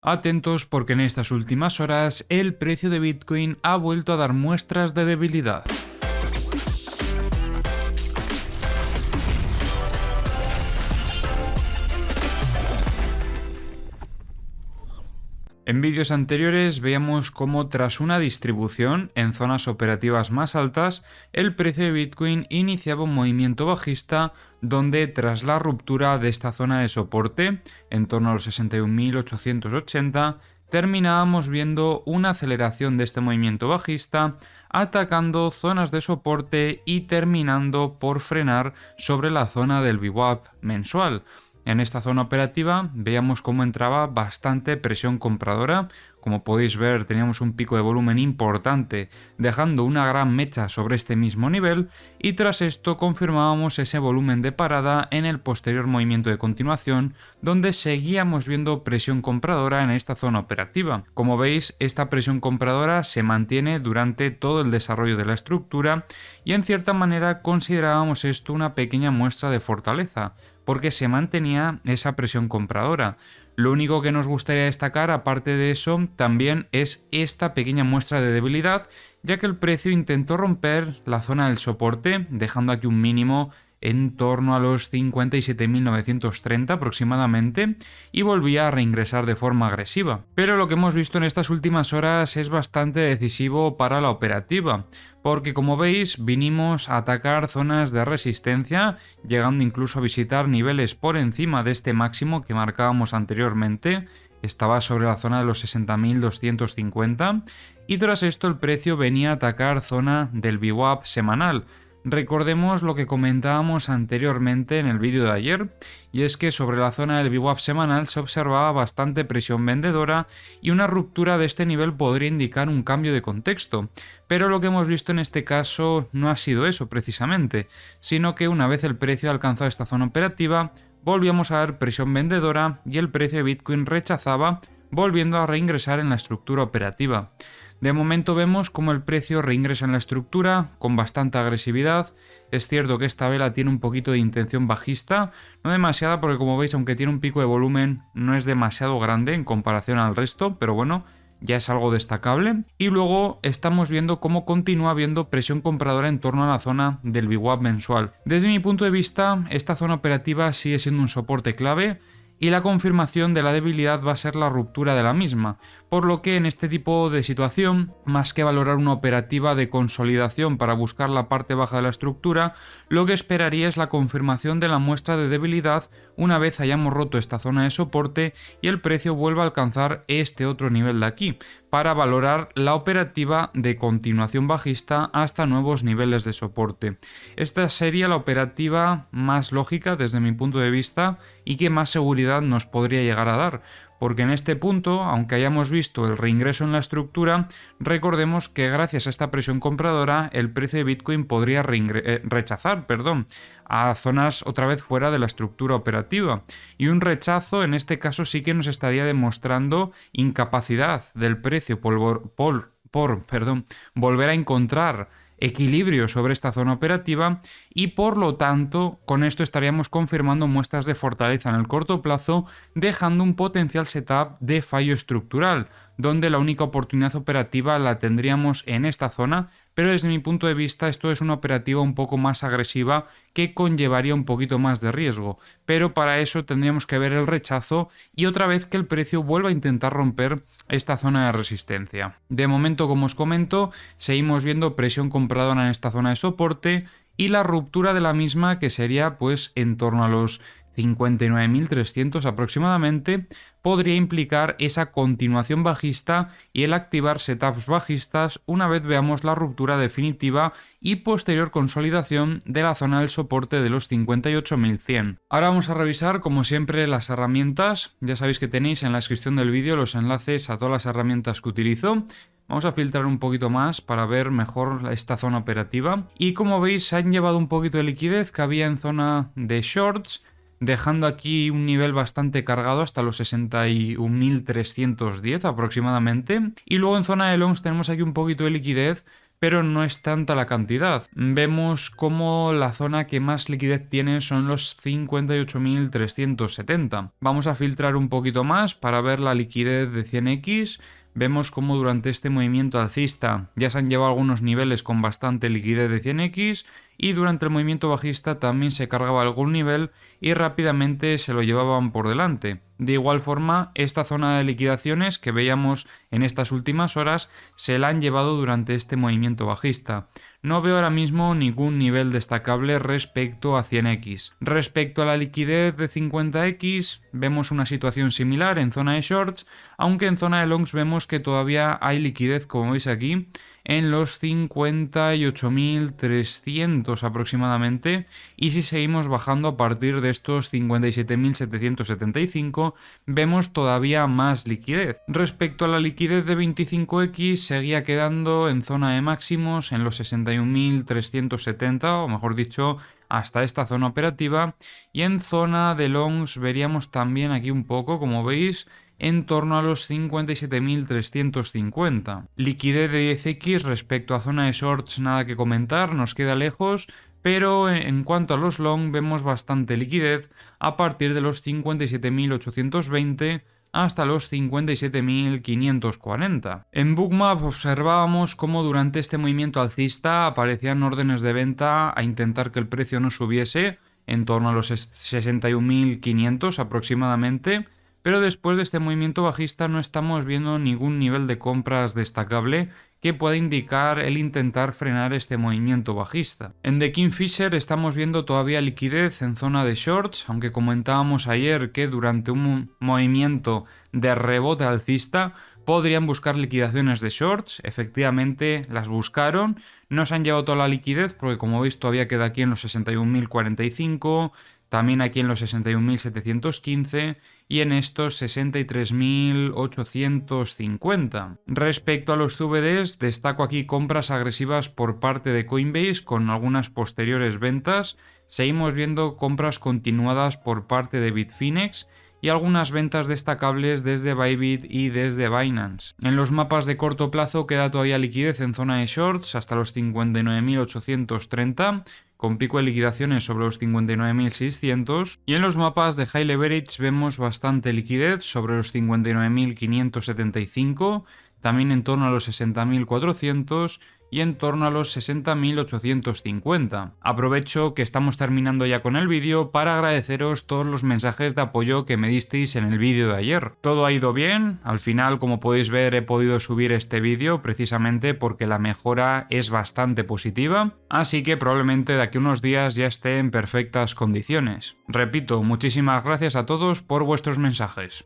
Atentos porque en estas últimas horas el precio de Bitcoin ha vuelto a dar muestras de debilidad. En vídeos anteriores veíamos cómo tras una distribución en zonas operativas más altas, el precio de Bitcoin iniciaba un movimiento bajista donde tras la ruptura de esta zona de soporte, en torno a los 61.880, terminábamos viendo una aceleración de este movimiento bajista, atacando zonas de soporte y terminando por frenar sobre la zona del VWAP mensual. En esta zona operativa veíamos cómo entraba bastante presión compradora. Como podéis ver, teníamos un pico de volumen importante, dejando una gran mecha sobre este mismo nivel, y tras esto confirmábamos ese volumen de parada en el posterior movimiento de continuación, donde seguíamos viendo presión compradora en esta zona operativa. Como veis, esta presión compradora se mantiene durante todo el desarrollo de la estructura y en cierta manera considerábamos esto una pequeña muestra de fortaleza, porque se mantenía esa presión compradora. Lo único que nos gustaría destacar, aparte de eso, también es esta pequeña muestra de debilidad, ya que el precio intentó romper la zona del soporte, dejando aquí un mínimo en torno a los 57.930 aproximadamente, y volvía a reingresar de forma agresiva. Pero lo que hemos visto en estas últimas horas es bastante decisivo para la operativa, porque como veis vinimos a atacar zonas de resistencia, llegando incluso a visitar niveles por encima de este máximo que marcábamos anteriormente. Estaba sobre la zona de los 60.250 y tras esto el precio venía a atacar zona del VWAP semanal. Recordemos lo que comentábamos anteriormente en el vídeo de ayer, y es que sobre la zona del VWAP semanal se observaba bastante presión vendedora y una ruptura de este nivel podría indicar un cambio de contexto, pero lo que hemos visto en este caso no ha sido eso precisamente, sino que una vez el precio ha alcanzado esta zona operativa, volvíamos a ver presión vendedora y el precio de Bitcoin rechazaba, volviendo a reingresar en la estructura operativa. De momento vemos como el precio reingresa en la estructura con bastante agresividad. Es cierto que esta vela tiene un poquito de intención bajista, no demasiada porque como veis aunque tiene un pico de volumen no es demasiado grande en comparación al resto, pero bueno, ya es algo destacable. Y luego estamos viendo cómo continúa habiendo presión compradora en torno a la zona del VWAP mensual. Desde mi punto de vista, esta zona operativa sigue siendo un soporte clave, y la confirmación de la debilidad va a ser la ruptura de la misma, por lo que en este tipo de situación, más que valorar una operativa de consolidación para buscar la parte baja de la estructura, lo que esperaría es la confirmación de la muestra de debilidad una vez hayamos roto esta zona de soporte y el precio vuelva a alcanzar este otro nivel de aquí, para valorar la operativa de continuación bajista hasta nuevos niveles de soporte. Esta sería la operativa más lógica desde mi punto de vista y que más seguridad nos podría llegar a dar, porque en este punto, aunque hayamos visto el reingreso en la estructura, recordemos que gracias a esta presión compradora el precio de Bitcoin podría rechazar a zonas otra vez fuera de la estructura operativa, y un rechazo en este caso sí que nos estaría demostrando incapacidad del precio por volver a encontrar equilibrio sobre esta zona operativa, y por lo tanto con esto estaríamos confirmando muestras de fortaleza en el corto plazo, dejando un potencial setup de fallo estructural, donde la única oportunidad operativa la tendríamos en esta zona, pero desde mi punto de vista esto es una operativa un poco más agresiva que conllevaría un poquito más de riesgo, pero para eso tendríamos que ver el rechazo y otra vez que el precio vuelva a intentar romper esta zona de resistencia. De momento, como os comento, seguimos viendo presión compradora en esta zona de soporte y la ruptura de la misma, que sería pues en torno a los 59.300 aproximadamente, podría implicar esa continuación bajista y el activar setups bajistas una vez veamos la ruptura definitiva y posterior consolidación de la zona del soporte de los 58.100. Ahora vamos a revisar como siempre las herramientas. Ya sabéis que tenéis en la descripción del vídeo los enlaces a todas las herramientas que utilizo. Vamos a filtrar un poquito más para ver mejor esta zona operativa. Y como veis, se han llevado un poquito de liquidez que había en zona de shorts, dejando aquí un nivel bastante cargado hasta los 61.310 aproximadamente. Y luego en zona de longs tenemos aquí un poquito de liquidez, pero no es tanta la cantidad. Vemos como la zona que más liquidez tiene son los 58.370. Vamos a filtrar un poquito más para ver la liquidez de 100x. Vemos como durante este movimiento alcista ya se han llevado algunos niveles con bastante liquidez de 100x y durante el movimiento bajista también se cargaba algún nivel y rápidamente se lo llevaban por delante. De igual forma, esta zona de liquidaciones que veíamos en estas últimas horas se la han llevado durante este movimiento bajista. No veo ahora mismo ningún nivel destacable respecto a 100x. Respecto a la liquidez de 50x, vemos una situación similar en zona de shorts, aunque en zona de longs vemos que todavía hay liquidez, como veis aquí, en los 58.300 aproximadamente, y si seguimos bajando a partir de estos 57.775 vemos todavía más liquidez. Respecto a la liquidez de 25x seguía quedando en zona de máximos en los 61.370, o mejor dicho hasta esta zona operativa, y en zona de longs veríamos también aquí un poco, como veis, en torno a los 57.350. Liquidez de 10x respecto a zona de shorts nada que comentar, nos queda lejos, pero en cuanto a los long vemos bastante liquidez a partir de los 57.820 hasta los 57.540. En Bookmap observábamos cómo durante este movimiento alcista aparecían órdenes de venta a intentar que el precio no subiese en torno a los 61.500 aproximadamente, pero después de este movimiento bajista no estamos viendo ningún nivel de compras destacable que pueda indicar el intentar frenar este movimiento bajista. En The Kingfisher estamos viendo todavía liquidez en zona de shorts, aunque comentábamos ayer que durante un movimiento de rebote alcista podrían buscar liquidaciones de shorts. Efectivamente las buscaron, no se han llevado toda la liquidez porque, como veis, todavía queda aquí en los 61.045, también aquí en los 61.715 y en estos 63.850. Respecto a los CVDs, destaco aquí compras agresivas por parte de Coinbase con algunas posteriores ventas. Seguimos viendo compras continuadas por parte de Bitfinex y algunas ventas destacables desde Bybit y desde Binance. En los mapas de corto plazo queda todavía liquidez en zona de shorts hasta los 59.830, con pico de liquidaciones sobre los 59.600, y en los mapas de high leverage vemos bastante liquidez sobre los 59.575, también en torno a los 60.400 y en torno a los 60.850. Aprovecho que estamos terminando ya con el vídeo para agradeceros todos los mensajes de apoyo que me disteis en el vídeo de ayer. Todo ha ido bien, al final, como podéis ver, he podido subir este vídeo precisamente porque la mejora es bastante positiva, así que probablemente de aquí a unos días ya esté en perfectas condiciones. Repito, muchísimas gracias a todos por vuestros mensajes.